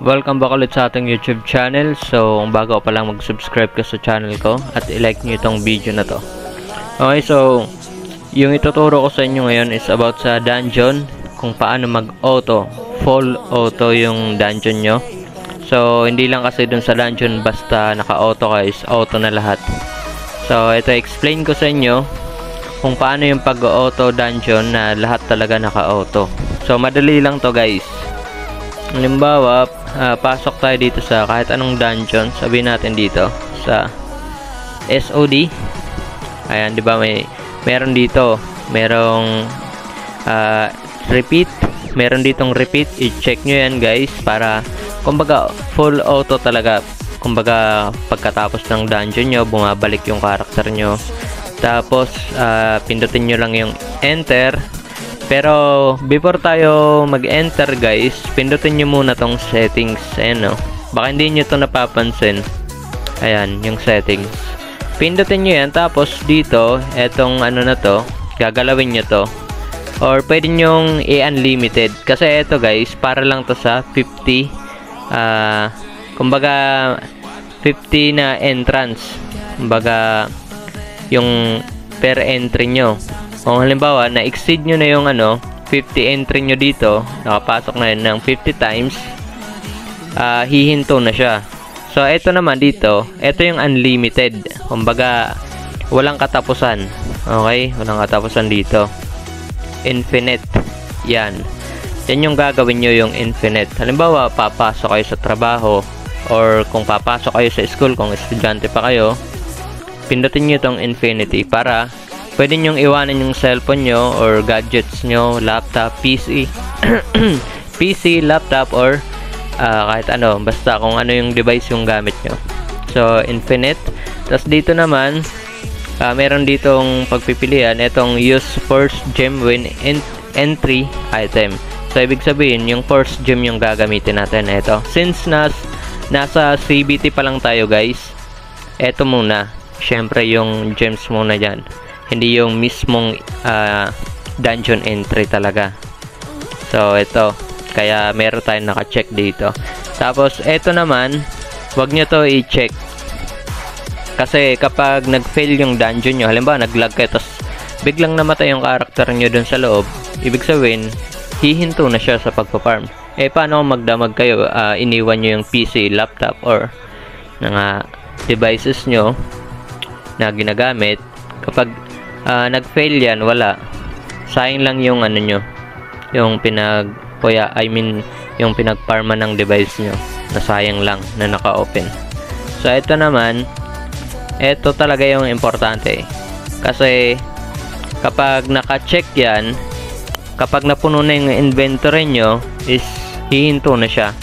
Welcome back ulit sa ating YouTube channel. So, kung bago pa lang mag-subscribe ka sa channel ko at i-like nyo itong video na to. Okay, so yung ituturo ko sa inyo ngayon is about sa dungeon, kung paano mag-auto, full auto yung dungeon nyo. So, hindi lang kasi dun sa dungeon basta naka-auto ka, is auto na lahat. So, ito explain ko sa inyo kung paano yung pag-auto dungeon na lahat talaga naka-auto. So, madali lang to guys. Halimbawa, pasok tayo dito sa kahit anong dungeon. Sabihin natin dito sa SOD. Ayan, 'di ba meron dito, merong repeat, meron ditong repeat. I-check nyo yan guys para kumbaga full auto talaga. Kumbaga pagkatapos ng dungeon nyo, bumabalik yung karakter nyo. Tapos pindutin nyo lang yung enter. Pero before tayo mag-enter guys, pindutin nyo muna tong settings. Ayan o, baka hindi nyo to napapansin. Ayan, yung settings. Pindutin nyo yan, tapos dito, etong ano na to, gagalawin nyo to. Or pwede nyong i-unlimited. Kasi eto guys, para lang to sa 50 kumbaga 50 na entrance. Kumbaga yung per entry nyo. Kung halimbawa, na-exceed nyo na yung 50 entry nyo dito, nakapasok na yun ng 50 times, hihinto na siya. So, ito naman dito, ito yung unlimited. Kumbaga, walang katapusan. Okay? Walang katapusan dito. Infinite. Yan. Yan yung gagawin nyo, yung infinite. Halimbawa, papasok kayo sa trabaho, or kung papasok kayo sa school, kung estudyante pa kayo, pindutin nyo itong infinity para pwede nyong iwanan yung cellphone nyo or gadgets nyo, laptop, PC, PC, laptop, or kahit ano, basta kung ano yung device yung gamit nyo. So, infinite. Tapos dito naman, meron ditong pagpipilian, itong use first gem when entry item. So, ibig sabihin, yung first gem yung gagamitin natin. Ito. Since nasa CBT pa lang tayo guys, ito muna. Syempre, yung gems muna dyan. Hindi yung mismong dungeon entry talaga. So, ito. Kaya meron tayong naka-check dito. Tapos, ito naman, wag nyo to i-check. Kasi kapag nag-fail yung dungeon nyo, halimbawa, nag-lag kayo, tapos biglang namatay yung karakter nyo dun sa loob, ibig sabihin, hihinto na siya sa pagpa-farm. Paano kung magdamag kayo, iniwan nyo yung PC, laptop, or mga devices nyo na ginagamit, kapag nag-fail yan, wala. Sayang lang yung nyo, yung yung pinag-farma ng device nyo. Nasayang lang na naka-open. So, ito naman, ito talaga yung importante. Kasi, kapag naka-check yan, kapag napuno na yung inventory nyo, is hihinto na siya.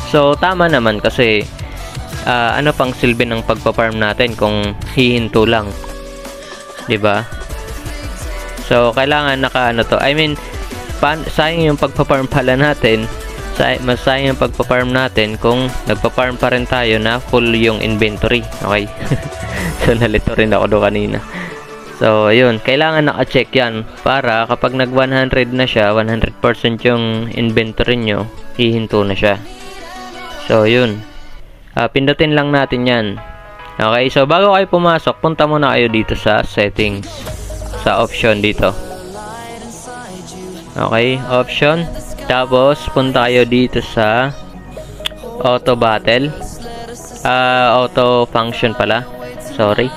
So, tama naman kasi, ano pang silbi ng pagpa-farm natin kung hihinto lang? Diba? So, kailangan to. Sayang yung pagpa-farm pala natin. Mas sayang yung pagpa-farm natin kung nagpa-farm pa rin tayo na full yung inventory. Okay? So, nalito rin ako doon kanina. So, yun. Kailangan naka-check yan para kapag nag-100 na siya, 100% yung inventory nyo, hihinto na siya. So, yun. Pindutin lang natin yan. Okay, so bago kayo pumasok, punta muna kayo dito sa settings, sa option dito. Okay, option. Tapos punta kayo dito sa auto battle, auto function pala, sorry.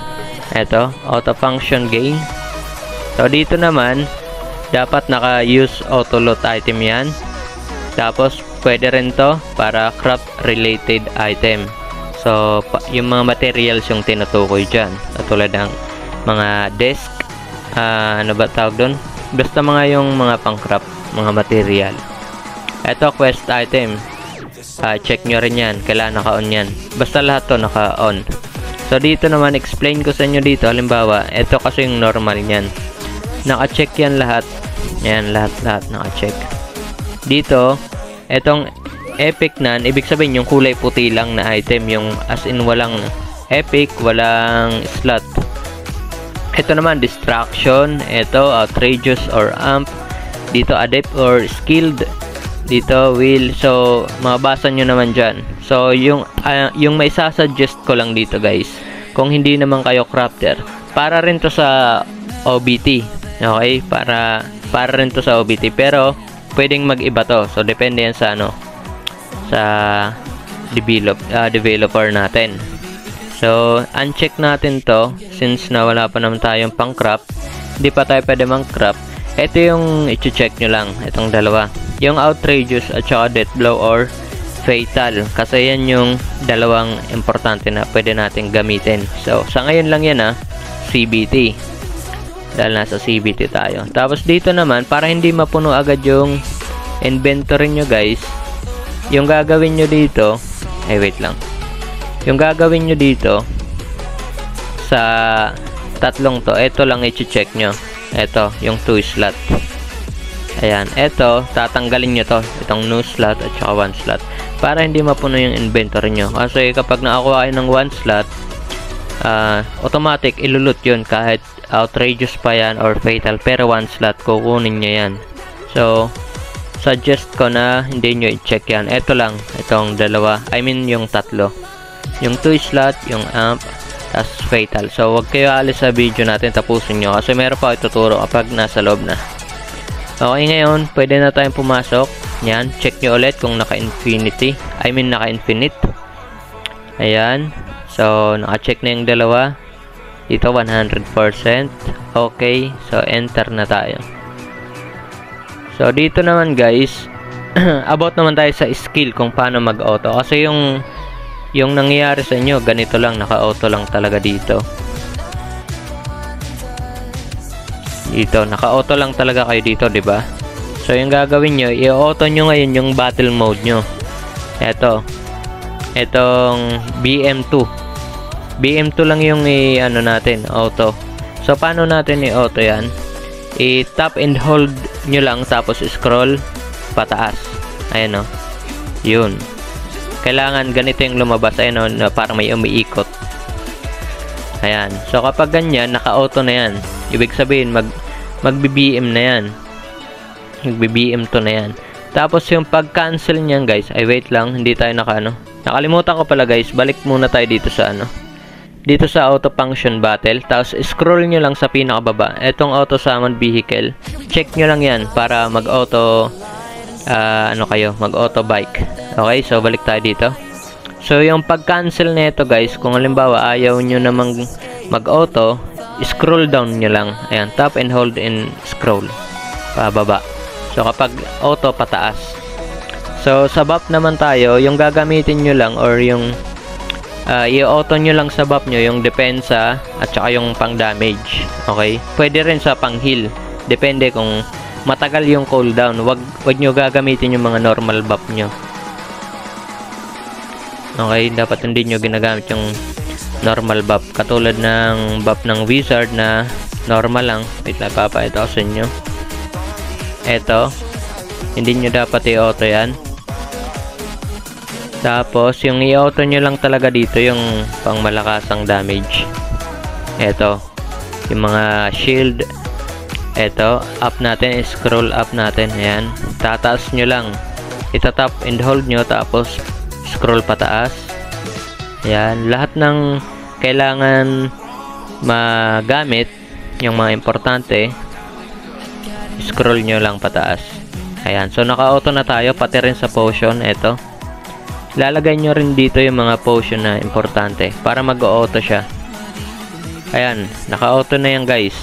Eto, auto function game. So dito naman dapat naka-use auto loot item yan. Tapos pwede rin to para craft related item. So, yung mga materials yung tinutukoy dyan. Katulad ng mga desk, ano ba tawag doon? Basta yung mga pang-craft, mga material. Ito, quest item. Check nyo rin yan. Kailangan naka-on yan. Basta lahat to naka-on. So, dito naman, explain ko sa inyo dito. Halimbawa, ito kasi yung normal yan. Naka-check yan lahat. Yan, lahat naka-check. Dito, etong epic nan, ibig sabihin yung kulay puti lang na item, yung as in walang epic, walang slot. Ito naman distraction, ito outrageous or amp, dito adept or skilled, dito, wheel. So, mabasa nyo naman dyan. So, yung may sasuggest ko lang dito guys, kung hindi naman kayo crafter, para rin to sa OBT. Okay? Para rin to sa OBT. Pero, pwedeng mag-iba to. So, depende yan sa sa developer natin. So, uncheck natin to since na wala pa naman tayong pang craft. Hindi pa tayo pwede mang craft. Ito yung i-check nyo lang. Itong dalawa. Yung outrageous at saka death blow or fatal. Kasi yan yung dalawang importante na pwede natin gamitin. So, sa ngayon lang yan CBT. Dahil nasa CBT tayo. Tapos dito naman, para hindi mapuno agad yung inventory nyo guys, yung gagawin nyo dito, wait lang. Yung gagawin nyo dito, sa tatlong to, ito lang i-check nyo. Ito, yung 2 slot. Ayan, ito, tatanggalin nyo to. Itong no slot at saka 1 slot. Para hindi mapuno yung inventory nyo. Kasi kapag nakakuha kayo ng 1 slot, automatic ilulot yun kahit outrageous pa yan or fatal. Pero 1 slot, kukunin nyo yan. So, suggest ko na hindi nyo i-check yan. Ito lang, itong dalawa. I mean, yung tatlo. Yung 2 slot, yung amp, tas fatal. So, wag kayo alis sa video natin, tapusin nyo. Kasi meron pa ituturo kapag nasa loob na. Okay, ngayon, pwede na tayong pumasok. Yan, check nyo ulit kung naka-infinite. Ayan. So, naka-check na yung dalawa. Dito, 100%. Okay. So, enter na tayo. So, dito naman guys, about naman tayo sa skill kung paano mag-auto. Kasi yung nangyayari sa inyo, ganito lang, naka-auto lang talaga dito. Dito, naka-auto lang talaga kayo dito, 'di ba? So, yung gagawin nyo, i-auto nyo ngayon yung battle mode nyo. Etong BM2. BM2 lang yung natin, auto. So, paano natin i-auto yan? I-tap and hold nyo lang, tapos scroll pataas. Ayan o. Yun. Kailangan ganito yung lumabas. Ayan o, na parang may umiikot. Ayan. So, kapag ganyan, naka-auto na yan. Ibig sabihin, mag-BBM na yan. Mag-BBM to na yan. Tapos, yung pag-cancel niyan, guys, ay wait lang, hindi tayo nakalimutan ko pala, guys. Balik muna tayo dito sa dito sa auto function battle. Tapos, scroll nyo lang sa pinakababa. Etong auto summon vehicle. Check nyo lang yan para mag-auto, mag-auto bike. Okay, so balik tayo dito. So, yung pag-cancel nito guys, kung halimbawa ayaw nyo na mag-auto, scroll down nyo lang. Ayan, tap and hold and scroll. Pababa. So, kapag auto, pataas. So, sa buff naman tayo, yung gagamitin nyo lang or yung i-auto nyo lang sa buff nyo, yung depensa at saka yung pang-damage. Okay? Pwede rin sa pang-heal. Depende kung matagal yung cooldown. Wag nyo gagamitin yung mga normal buff nyo. Okay, dapat hindi nyo ginagamit yung normal buff. Katulad ng buff ng wizard na normal lang. Wait lang, papakita ko sa inyo. Eto. Hindi nyo dapat i-auto yan. Tapos, yung i-auto nyo lang talaga dito, yung pang malakasang damage. Eto. Yung mga shield. Eto. Up natin. Scroll up natin. Ayan. Tataas nyo lang. Itatap and hold nyo. Tapos, scroll pataas. Ayan, lahat ng kailangan magamit, yung mga importante, scroll nyo lang pataas. Ayan, so naka-auto na tayo, pati rin sa potion. Ito, lalagay nyo rin dito yung mga potion na importante para mag-auto siya. Ayan, naka-auto na yan guys.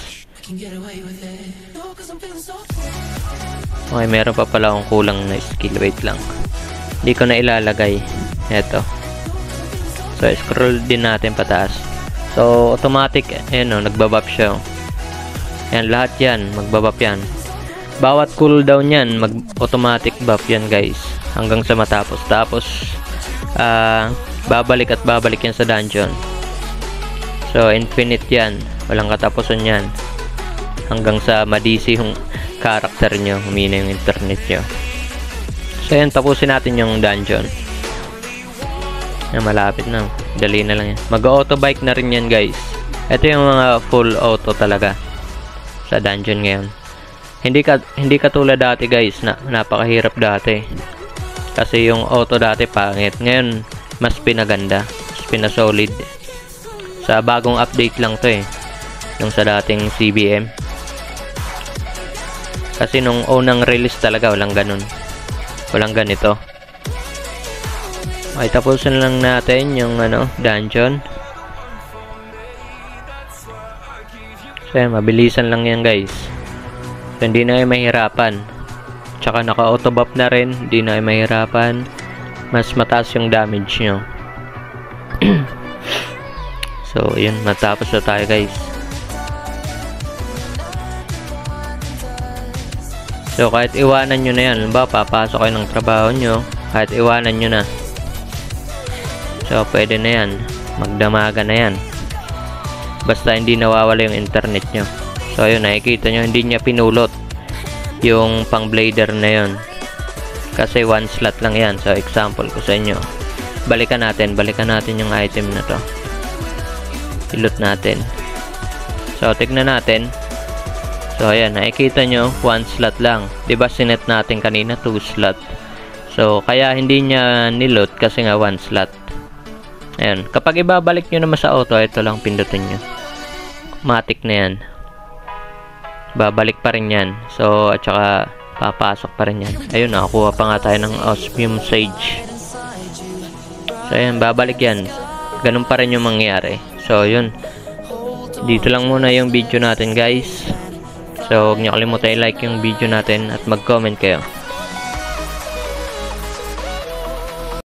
Okay, meron pa pala akong kulang na skill. Wait lang, hindi ko na ilalagay. Eto. So, scroll din natin pataas. So, automatic, nagbabap siya. Ayan, lahat yan, magbabap yan. Bawat cooldown yan, mag-automatic buff yan, guys. Hanggang sa matapos. Tapos, babalik at babalik yan sa dungeon. So, infinite yan. Walang katapusan yan. Hanggang sa ma-DC yung character nyo, humina yung internet nyo. So, yan, tapusin natin yung dungeon. Yan, malapit na. Dali na lang yan. Mag-auto bike na rin yan, guys. Ito yung mga full auto talaga sa dungeon ngayon. Hindi katulad dati guys, na napakahirap dati. Kasi yung auto dati pangit. Ngayon, mas pinaganda, mas pinasolid. Sa bagong update lang to yung sa dating CBM. Kasi nung unang release talaga, walang ganun. Walang ganito. Okay, tapusin lang natin yung dungeon. So, mabilisan lang yan guys. So, hindi na kayo mahirapan. Tsaka naka-auto buff na rin. Hindi na kayo mahirapan. Mas mataas yung damage nyo. So, yun. Matapos na tayo guys. So, kahit iwanan nyo na yan. Halimbawa, papasok kayo ng trabaho nyo. Kahit iwanan nyo na. So, pwede na yan. Magdamaga na yan. Basta hindi nawawala yung internet nyo. So, ayun. Nakikita nyo. Hindi niya pinulot yung pang blader na yun. Kasi one slot lang yan. So, example ko sa inyo. Balikan natin yung item na to. I-loot natin. So, tignan natin. So, ayan, nakikita nyo, one slot lang. Diba, sinet natin kanina, 2 slot. So, kaya hindi niya niloot kasi nga 1 slot. Ayan, kapag ibabalik nyo naman sa auto, ito lang pindutin nyo. Matic na yan. Babalik pa rin yan. So, at saka, papasok pa rin yan. Ayun, nakakuha pa nga tayo ng Osmium Sage. So, ayan, babalik yan. Ganun pa rin yung mangyayari. So, yun. Dito lang muna yung video natin, guys. So, huwag niyo kalimutan i-like yung video natin at mag-comment kayo.